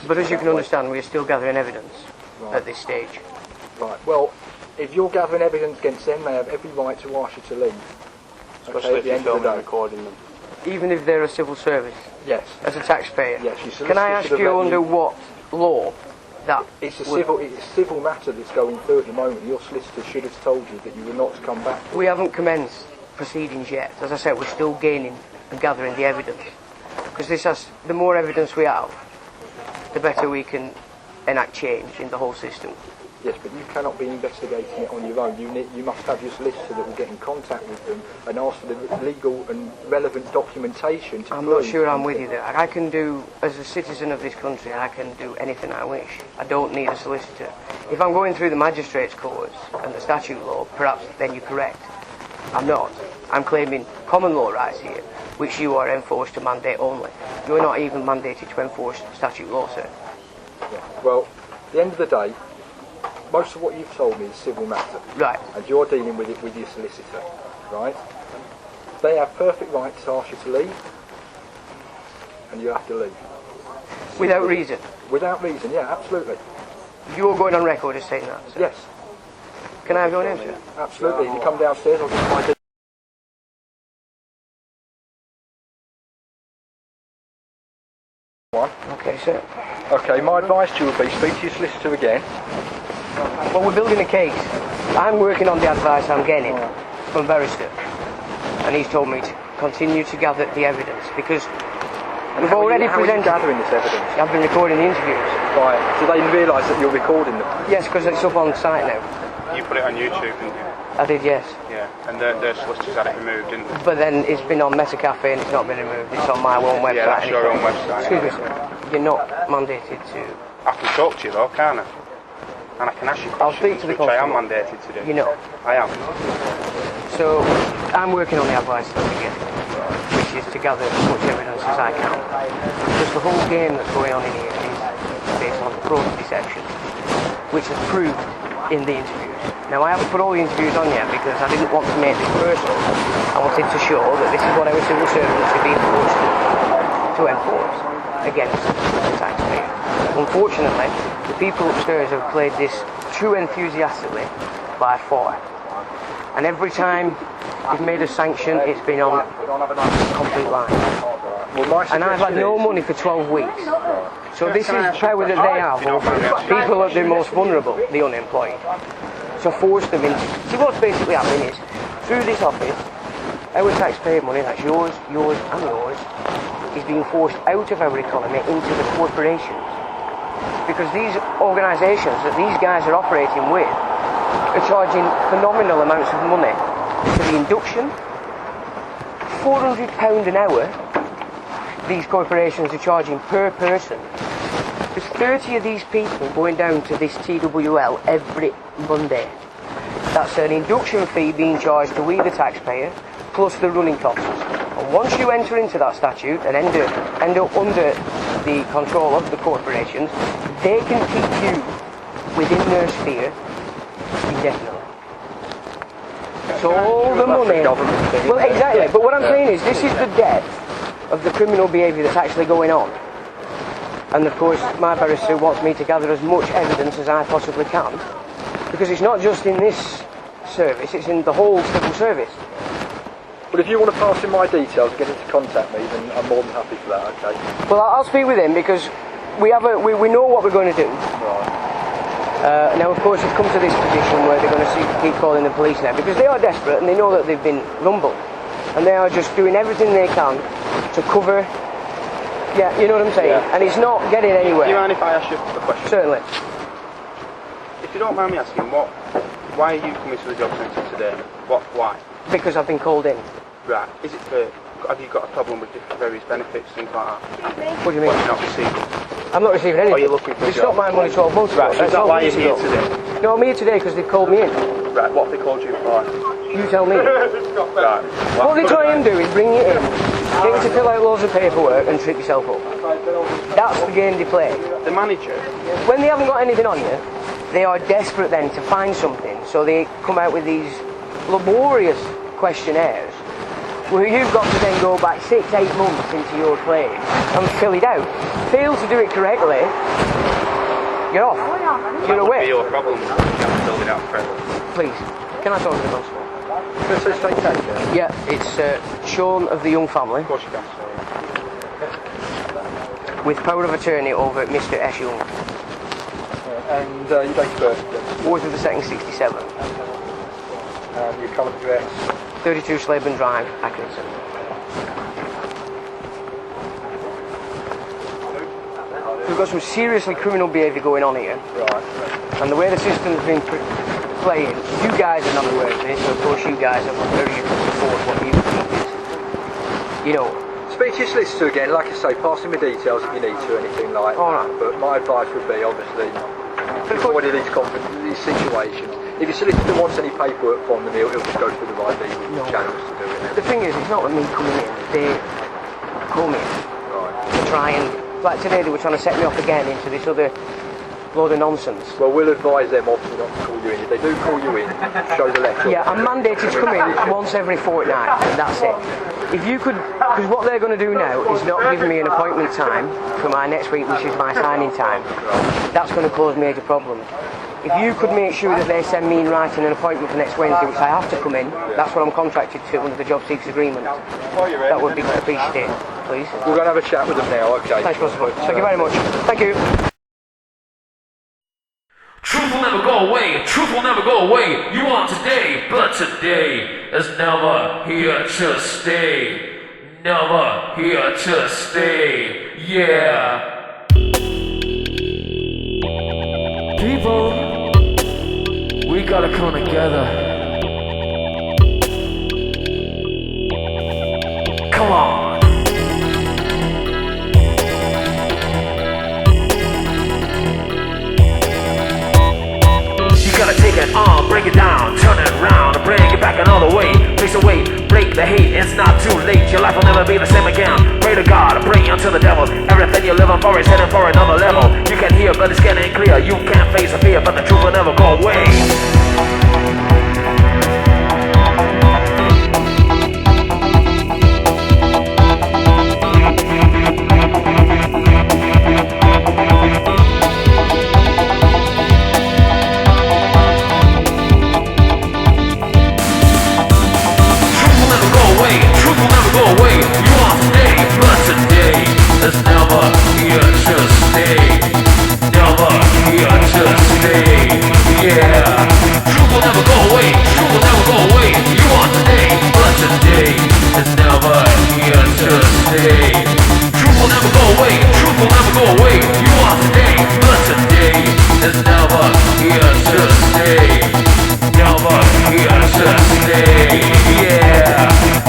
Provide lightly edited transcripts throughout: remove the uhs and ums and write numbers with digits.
But as you can understand, we are still gathering evidence at this stage. Right, well, if you're gathering evidence against them, they have every right to ask you to leave. Especially if you're filming and recording them. Even if they're a civil service? Yes. As a taxpayer? Yes. Your solicitor can I ask you under what law that... It's a civil matter that's going through at the moment. Your solicitor should have told you that you were not to come back. We haven't commenced proceedings yet. As I said, we're still gaining and gathering the evidence. Because the more evidence we have, the better we can enact change in the whole system. Yes, but you cannot be investigating it on your own. You must have your solicitor that will get in contact with them and ask for the legal and relevant documentation to I'm not sure I'm with you there. I can do, as a citizen of this country, I can do anything I wish. I don't need a solicitor. If I'm going through the magistrates' courts and the statute law, perhaps then you're correct. I'm not. I'm claiming common law rights here, which you are enforced to mandate only. You're not even mandated to enforce statute law, sir. Yeah. Well, at the end of the day, most of what you've told me is civil matter. Right. And you're dealing with it with your solicitor, right? They have perfect right to ask you to leave, and you have to leave. Without reason? Without reason, yeah, absolutely. You're going on record as saying that, sir? Yes. Can I have your name, sir? Absolutely. If you come downstairs, I'll give you my details. Okay, sir. Okay, my advice to you would be speak to your solicitor again. Well, we're building a case. I'm working on the advice I'm getting from barrister, and he's told me to continue to gather the evidence because we've already presented. How are you gathering this evidence? I've been recording the interviews. Right. So they realise that you're recording them? Yes, because it's up on site now. You put it on YouTube, didn't you? I did, yes. Yeah, and the solicitors had it removed, didn't they? But then it's been on Meta Cafe and it's not been removed. It's on my own website. Yeah, that's your own website. Excuse me, sir. You're not mandated to. I can talk to you though, can't I? And I can ask you questions, I'll speak to the which I am constable. mandated to do. You know. I am. So I'm working on the advice that we get, which is to gather as much evidence as I can. Because the whole game that's going on in here is based on fraud and deception, which is proved in the interviews. Now I haven't put all the interviews on yet because I didn't want to make this personal. I wanted to show that this is what our civil servants are being forced to enforce against the taxpayer. Unfortunately, the people upstairs have played this too enthusiastically by far. And every time they've made a sanction, it's been on complete line. And I've had no money for 12 weeks. So this is power that they have over people at the most vulnerable, the unemployed. To force them into... See, what's basically happening is, through this office, our taxpayer money, that's yours, and yours, is being forced out of our economy into the corporations. Because these organisations that these guys are operating with are charging phenomenal amounts of money for the induction. £400 an hour these corporations are charging per person. There's 30 of these people going down to this TWL every Monday. That's an induction fee being charged to we the taxpayer, plus the running costs. And once you enter into that statute and end up under the control of the corporations, they can keep you within their sphere indefinitely. So all the money... Well, exactly. But what I'm saying is, this is the depth of the criminal behaviour that's actually going on. And of course, my barrister wants me to gather as much evidence as I possibly can. Because it's not just in this service, it's in the whole civil service. But if you want to pass in my details and get him to contact me, then I'm more than happy for that, okay? Well, I'll speak with him because we know what we're going to do. Right. Now, of course, it's come to this position where they're going to keep calling the police now because they are desperate and they know that they've been rumbled. And they are just doing everything they can to cover... Yeah, you know what I'm saying? Yeah. And it's not getting anywhere. Do you mind if I ask you a question? Certainly. If you don't mind me asking, why are you coming to the job centre today? Why? Because I've been called in. Right. Is it for... Have you got a problem with different various benefits, things like that? What do you mean? What, you're not receiving? I'm not receiving anything. Are you looking for a It's job? not my money 12 months ago. Right, so is that why you're here today? No, I'm here today because they've called me in. Right, what have they called you for? You tell me. Right. What they try and do is bring you in, get you to fill out loads of paperwork and trip yourself up. That's the game they play. The manager? When they haven't got anything on you, they are desperate then to find something, so they come out with these laborious questionnaires Well, you've got to then go back 6-8 months into your claim and fill it out. Fail to do it correctly, you're off. You're That would away. be your problem. You have to build it out forever. Please, can I talk to the constable? First estate taker. Yeah, it's Sean of the Young family Of course you can, sorry. with power of attorney over Mr. S. Young. And your date of birth, please. 4th of the 2nd, 67. And your current address. 32 Slaburn Drive, Accrington. We've got some seriously criminal behaviour going on here, Right. and the way the system's been playing, you guys are not aware of this, so of course you guys are very support what you think is, you know. Speak to your solicitor again, like I say, pass him the details if you need to, anything like All that. right. But my advice would be, obviously, avoid these situations. If your solicitor wants any paperwork from them, he'll just go through the right legal channels to do it. The thing is, it's not me coming in, they come in Right. to try and, like today they were trying to set me off again into this other load of nonsense. Well, we'll advise them obviously not to call you in. If they do call you in, show the letter. Yeah, I'm mandated to come in once every fortnight, and that's it. If you could, because what they're going to do now is not give me an appointment time for my next week, which is my signing time. That's going to cause major problems. If you could make sure that they send me in writing an appointment for next Wednesday, which I have to come in, that's what I'm contracted to under the job seekers agreement. That would be appreciated, please. We're going to have a chat with them now, okay? Thanks, Constable. Thank you very much. Thank you. Truth will never go away, truth will never go away. You want today, but today is never here to stay. Never here to stay, yeah. People, we gotta come together. Come on. You gotta take it on, break it down, turn it around, and bring it back another way. Place away, break the hate, it's not too late. Your life will never be the same again. Pray to God, pray unto the devil. Everything you're living for is heading for another level. You can hear, but it's getting clear. You can't face the fear, but the truth will never go away.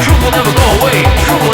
Truth will never go away.